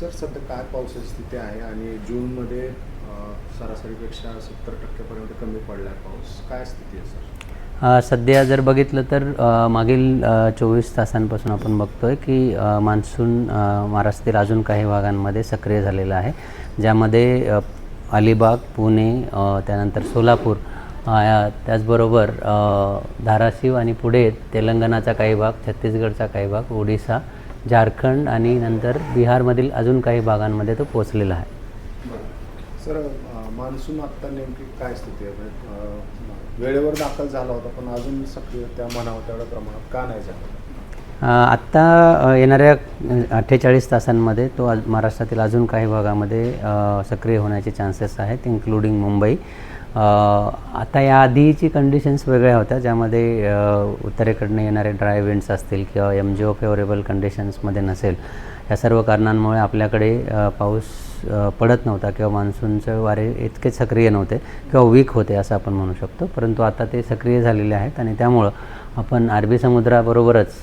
Sir सध्या काय पावसाची स्थिती आहे आणि जूनमध्ये सरासरीपेक्षा 70% कमी पडला आहे पाऊस, काय स्थिती आहे सर? सध्या जर बघितलं तर मागील 24 तासांपासून आपण बघतोय की मान्सून महाराष्ट्रातील अजून काही भागांमध्ये सक्रिय झालेला आहे, ज्यामध्ये अलिबाग, पुणे, त्यानंतर सोलापूर, त्याचबरोबर धाराशिव आणि पुढे तेलंगणाचा काही भाग, छत्तीसगडचा काही भाग, ओडिसा, झारखंड आणि नंतर बिहारमधील अजून काही भागांमध्ये तो पोचलेला आहे. सर मान्सून आत्ता नेमकी काय स्थिती आहे? वेळेवर दाखल झाला होता पण अजून सक्रिय त्या म्हणावं तेवढ्या प्रमाणात का नाही झालं? आत्ता येणाऱ्या 48 तासांमध्ये तो महाराष्ट्रातील अजून काही भागामध्ये सक्रिय होण्याचे चान्सेस आहेत, इन्क्लुडिंग मुंबई. आता याआधीची कंडिशन्स वेगळ्या होत्या, ज्यामध्ये उत्तरेकडनं येणारे ड्राय विंड्स असतील किंवा MJO फेवरेबल कंडिशन्समध्ये नसेल, या सर्व कारणांमुळे आपल्याकडे पाऊस पडत नव्हता किंवा मान्सूनचे वारे इतके सक्रिय नव्हते किंवा वीक होते असं आपण म्हणू शकतो. परंतु आता ते सक्रिय झालेले आहेत आणि त्यामुळं आपण अरबी समुद्राबरोबरच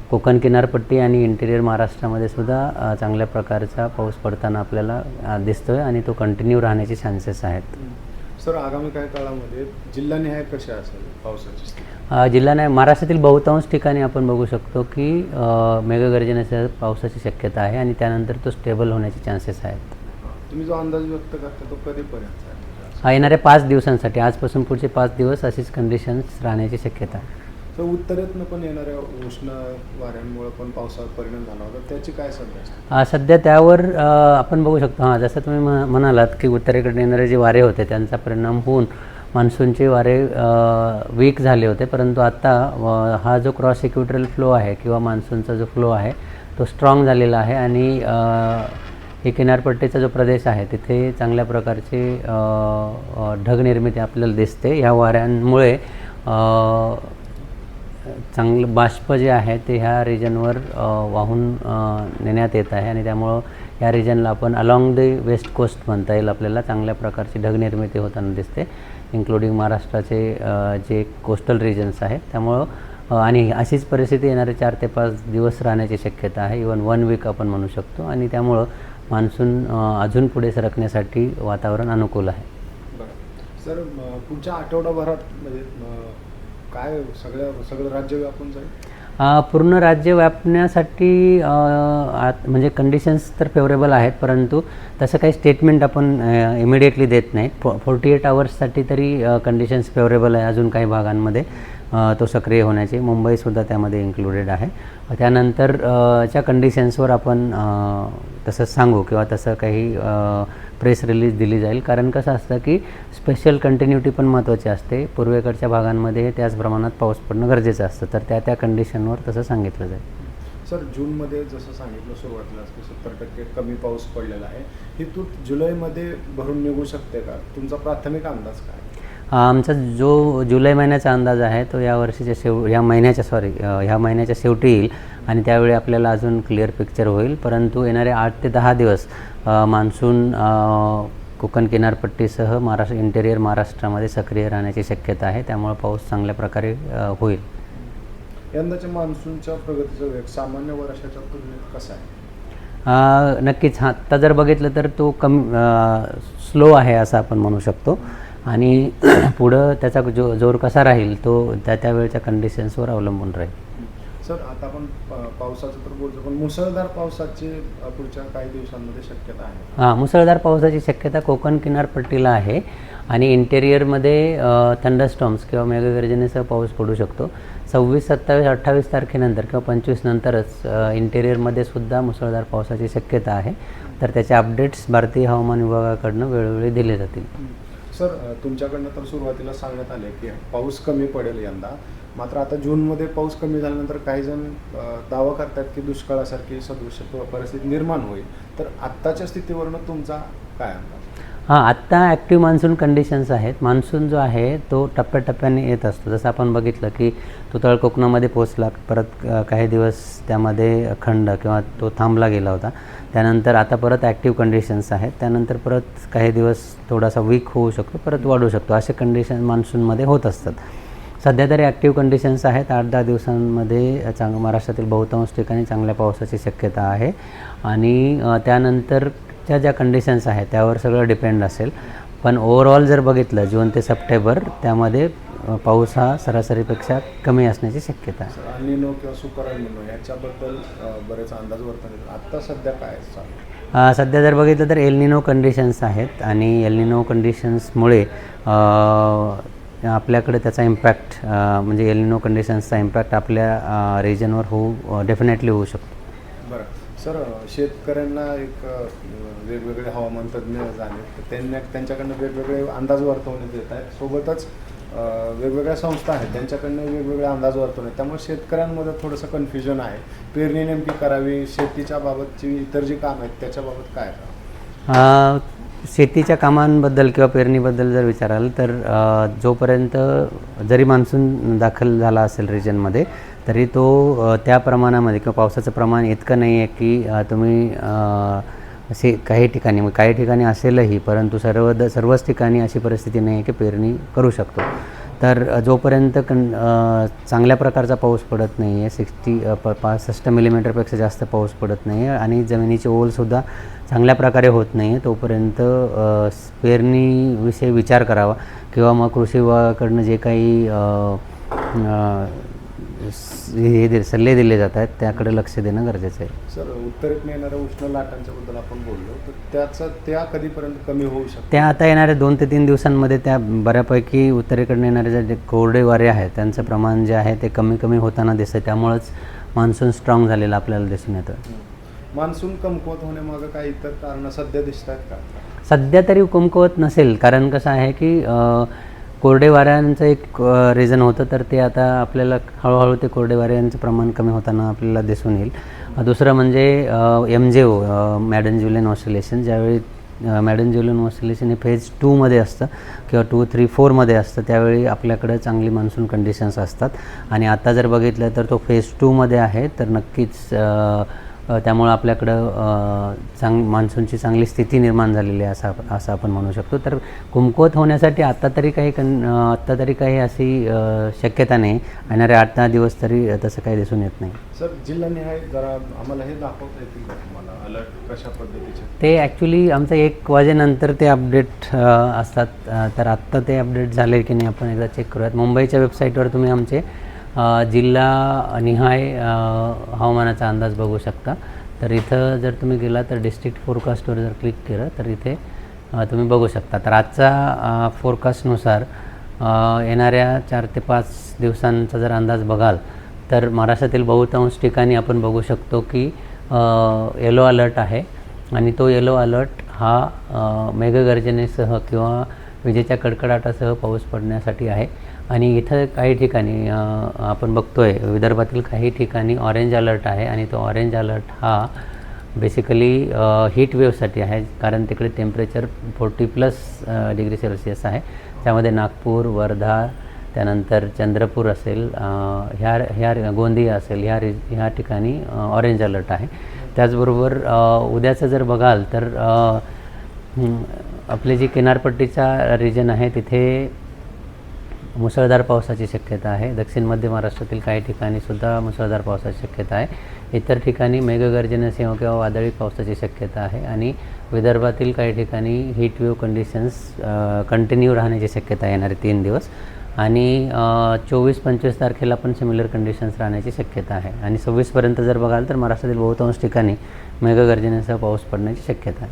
कोकण किनारपट्टी आणि इंटिरियर महाराष्ट्रामध्ये सुद्धा चांगल्या प्रकारचा पाऊस पडताना आपल्याला दिसतोय आणि तो कंटिन्यू राहण्याचे चान्सेस आहेत. सर आगामी काही काळामध्ये जिल्हानिहाय कशी असेल पावसाची स्थिती? जिल्ह्याने महाराष्ट्रातील बहुतांश ठिकाणी आपण बघू शकतो की मेघगर्जनेसह पावसाची शक्यता आहे आणि त्यानंतर तो स्टेबल होण्याचे चान्सेस आहेत. तुम्ही जो अंदाज व्यक्त करता तो कधीपर्यंत आहे? येणाऱ्या 5 दिवसांसाठी, आजपासून पुढचे 5 दिवस अशीच कंडिशन्स राहण्याची शक्यता आहे. तर उत्तरेतनं पण येणाऱ्या उष्ण वाऱ्यांमुळे पण पावसावर परिणाम झाला होता, त्याची काय सध्या? सध्या त्यावर आपण बघू शकतो. जसं तुम्ही म्हणालात की उत्तरेकडे येणारे जे वारे होते त्यांचा परिणाम होऊन मान्सूनचे वारे वीक झाले होते, परंतु आता हा जो क्रॉस इक्वेटोरियल फ्लो आहे किंवा मान्सूनचा जो फ्लो आहे तो स्ट्रॉंग झालेला आहे आणि हे किनारपट्टीचा जो प्रदेश आहे तिथे चांगल्या प्रकारचे ढगनिर्मिती आपल्याला दिसते. ह्या वाऱ्यांमुळे चांगलं बाष्प जे आहे ते ह्या रिजनवर वाहून नेण्यात येत आहे आणि त्यामुळं या रिजनला आपण अलॉंग द वेस्ट कोस्ट म्हणता येईल, आपल्याला चांगल्या प्रकारची ढगनिर्मिती होताना दिसते, इन्क्लुडिंग महाराष्ट्राचे जे कोस्टल रिजन्स आहेत. त्यामुळं आणि अशीच परिस्थिती येणारे 4 ते 5 दिवस राहण्याची शक्यता आहे, इवन 1 वीक आपण म्हणू शकतो. आणि त्यामुळं मान्सून अजून पुढे सरकण्यासाठी वातावरण अनुकूल आहे. बरं सर, पुढच्या आठवडाभरात म्हणजे काय सगळं राज्य व्यापून जाईल? पूर्ण राज्य व्यापण्यासाठी म्हणजे कंडिशन्स तर फेवरेबल आहेत, परंतु तसं काही स्टेटमेंट आपण इमिडिएटली देत नाहीत. 48 आवर्ससाठी तरी कंडिशन्स फेवरेबल आहे अजून काही भागांमध्ये तो सक्रिय होण्याचे. मुंबईसुद्धा त्यामध्ये इन्क्लुडेड आहे. त्यानंतर च्या कंडिशन्सवर आपण तसं सांगू किंवा तसं काही प्रेस रिलीज दिली जाईल, कारण कसं असतं की स्पेशल कंटिन्युटी पण महत्त्वाची असते. पूर्वेकडच्या भागांमध्ये त्याच प्रमाणात पाऊस पडणं गरजेचं असतं, तर त्या कंडिशनवर तसं सांगितलं जाईल. सर जूनमध्ये जसं सांगितलं सुरुवातीलाच की 70% कमी पाऊस पडलेला आहे, ही तूट जुलैमध्ये भरून निघू शकते का? तुमचा प्राथमिक अंदाज काय? आमचा जो जुलै महिन्याचा अंदाज आहे तो ह्या महिन्याच्या शेवटी येईल आणि त्यावेळी आपल्याला अजून क्लिअर पिक्चर होईल. परंतु येणारे 8 ते 10 दिवस मान्सून कोकण किनारपट्टीसह इंटेरियर महाराष्ट्रामध्ये सक्रिय राहण्याची शक्यता आहे. त्यामुळे पाऊस चांगल्या प्रकारे होईल. यंदाच्या मान्सूनच्या प्रगतीचा वेग सामान्य वर्षाच्या तुलनेत कसा आहे? नक्कीच. आत्ता जर बघितलं तर तो स्लो आहे असं आपण म्हणू शकतो आणि पुढं त्याचा जोर कसा राहील तो त्या वेळच्या कंडिशन्सवर अवलंबून राहील. सर आता आपण पावसाचं तर बोलतो, पण मुसळधार पावसाची पुढच्या काही दिवसांमध्ये शक्यता आहे? मुसळधार पावसाची शक्यता कोकण किनारपट्टीला आहे आणि इंटेरियरमध्ये थंडरस्टॉर्म्स किंवा मेघगर्जनेसह पाऊस पडू शकतो. 26, 27, 28 तारखेनंतर किंवा 25 नंतरच इंटेरियरमध्ये सुद्धा मुसळधार पावसाची शक्यता आहे. तर त्याचे अपडेट्स भारतीय हवामान विभागाकडनं वेळोवेळी दिले जातील. सर तुमच्याकडनं तर सुरुवातीला सांगण्यात आले की पाऊस कमी पडेल यंदा, मात्र आता जूनमध्ये पाऊस कमी झाल्यानंतर काही जण दावा करतात की दुष्काळासारखी सदृश परिस्थिती निर्माण होईल. तर आत्ताच्या स्थितीवरनं तुमचा काय अंदाज? आत्ता ॲक्टिव्ह मान्सून कंडिशन्स आहेत. मान्सून जो आहे तो टप्प्याटप्प्याने येत असतो. जसं आपण बघितलं की तो तळ कोकणामध्ये पोचला, परत काही दिवस त्यामध्ये खंड किंवा तो थांबला गेला होता. त्यानंतर आता परत ॲक्टिव्ह कंडिशन्स आहेत. त्यानंतर परत काही दिवस थोडासा वीक होऊ शकतो, परत वाढू शकतो. असे कंडिशन मान्सूनमध्ये होत असतात. सध्या तरी ॲक्टिव्ह कंडिशन्स आहेत. 8-10 दिवसांमध्ये महाराष्ट्रातील बहुतांश ठिकाणी चांगल्या पावसाची शक्यता आहे आणि त्यानंतरच्या ज्या कंडिशन्स आहेत त्यावर सगळं डिपेंड असेल. पण ओव्हरऑल जर बघितलं जून ते सप्टेंबर त्यामध्ये पाऊस हा सरासरीपेक्षा कमी असण्याची शक्यता आहे. अल्निनो किंवा सुपर अल्निनो याच्याबद्दल बरेच अंदाज वर्तवले. आत्ता सध्या काय चालू? सध्या जर बघितलं तर एल्निनो कंडिशन्स आहेत आणि एल्निनो कंडिशन्समुळे आपल्याकडे त्याचा इम्पॅक्ट म्हणजे एल्निनो कंडिशन्सचा इम्पॅक्ट आपल्या रिजनवर डेफिनेटली होऊ शकतो. बरं सर, शेतकऱ्यांना एक वेगवेगळे हवामान तज्ज्ञ झाले तर त्यांच्याकडनं वेगवेगळे अंदाज वर्तवण्यात येत आहेत. सोबतच वेगवेगळ्या संस्था आहेत त्यांच्याकडनं वेगवेगळे अंदाज वर्तवण्यात, त्यामुळे शेतकऱ्यांमध्ये थोडंसं कन्फ्युजन आहे. पेरणी नेमकी करावी, शेतीच्या बाबतची इतर जी कामं आहेत त्याच्याबाबत काय? शेतीच्या कामांबद्दल किंवा पेरणीबद्दल जर विचाराल तर जोपर्यंत जरी मान्सून दाखल झाला असेल रिजनमध्ये तरी तो त्या प्रमाणामध्ये किंवा पावसाचं प्रमाण इतकं नाही आहे की तुम्ही काही ठिकाणी असेलही, परंतु सर्वच ठिकाणी अशी परिस्थिती नाही आहे की पेरणी करू शकतो. तर जोपर्यंत चांगल्या प्रकारचा पाऊस पडत नाही आहे, 65 मिलीमीटरपेक्षा जास्त पाऊस पडत नाही आहे आणि जमिनीची ओलसुद्धा चांगल्या प्रकारे होत नाही आहे, तोपर्यंत पेरणीविषयी विचार करावा किंवा मग कृषी विभागाकडनं जे काही सल्ले दिले जात आहेत त्याकडे लक्ष देणं गरजेचं आहे. सर, उत्तरेत येणाऱ्या उष्ण लाटांच्याबद्दल आपण बोललो तर त्या कधीपर्यंत कमी होऊ शकतात? त्या आता येणाऱ्या 2 ते 3 दिवसांमध्ये त्या बऱ्यापैकी उत्तरेकडनं येणारे जे कोरडे वारे आहेत त्यांचं प्रमाण जे आहे ते कमी होताना दिसतं. त्यामुळंच मान्सून स्ट्रॉंग झालेलं आपल्याला दिसून येतं. मान्सून कमकुवत होण्यामागं काही इतर कारणं सध्या दिसत आहेत का? सध्या तरी कमकुवत नसेल, कारण कसं आहे की कोरडे वाऱ्यांचं एक रिझन होतं, तर ते आता आपल्याला हळूहळू ते कोरडे वाऱ्यांचं प्रमाण कमी होताना आपल्याला दिसून येईल. दुसरं म्हणजे MJO मॅडन ज्युलियन ऑसिलेशन, ज्यावेळी मॅडन ज्युलियन ऑसिलेशन हे फेज 2मध्ये असतं किंवा 2, 3, 4मध्ये असतं, त्यावेळी आपल्याकडं चांगली मान्सून कंडिशन्स असतात आणि आता जर बघितलं तर तो फेज 2मध्ये आहे. तर नक्कीच त्यामुळं आपल्याकडं मान्सूनची चांगली स्थिती निर्माण झालेली आहे असं आपण म्हणू शकतो. तर कमकुवत होण्यासाठी आत्ता तरी काही अशी शक्यता नाही. येणारे 8-10 दिवस तरी तसं काही दिसून येत नाही. सर, जिल्हानिहाय जरा आम्हाला हे दाखवता येतील का तुम्हाला अलर्ट कशा पद्धतीचे? ते ॲक्च्युली आमचं 1 वाजेनंतर ते अपडेट असतात. तर आत्ता ते अपडेट झाले की नाही आपण एकदा चेक करूयात. मुंबईच्या वेबसाईटवर तुम्ही आमचे जिल्हानिहाय हवामानाचा अंदाज बघू शकता. तर इथं जर तुम्ही गेला तर डिस्ट्रिक्ट फोरकास्टवर जर क्लिक केलं तर इथे तुम्ही बघू शकता. तर आजचा फोरकास्टनुसार येणाऱ्या 4 ते 5 दिवसांचा जर अंदाज बघाल तर महाराष्ट्रातील बहुतांश ठिकाणी आपण बघू शकतो की येलो अलर्ट आहे आणि तो येलो अलर्ट हा मेघगर्जनेसह किंवा विजेच्या कडकडाटासह पाऊस पडण्यासाठी आहे. आणि इथं काही ठिकाणी आपण बघतोय विदर्भातील काही ठिकाणी ऑरेंज अलर्ट आहे आणि तो ऑरेंज अलर्ट हा बेसिकली हीट वेव्हसाठी आहे, कारण तिकडे टेम्परेचर 40+ डिग्री सेल्सिअस आहे. त्यामध्ये नागपूर, वर्धा, त्यानंतर चंद्रपूर असेल, ह्या गोंदिया असेल, ह्या ठिकाणी ऑरेंज अलर्ट आहे. त्याचबरोबर उद्याचं जर बघाल तर आपली जी किनारपट्टीचा रिजन आहे तिथे मुसळधार पावसाची शक्यता आहे. दक्षिण मध्य महाराष्ट्रातील काही ठिकाणीसुद्धा मुसळधार पावसाची शक्यता आहे. इतर ठिकाणी मेघगर्जनेसह किंवा वादळी पावसाची शक्यता आहे आणि विदर्भातील काही ठिकाणी हीट वेव्ह कंडिशन्स कंटिन्यू राहण्याची शक्यता आहे येणारे 3 दिवस आणि 24-25 तारखेला पण सिमिलर कंडिशन्स राहण्याची शक्यता आहे आणि 26पर्यंत जर बघाल तर महाराष्ट्रातील बहुतांश ठिकाणी मेघगर्जनेसह पाऊस पडण्याची शक्यता आहे.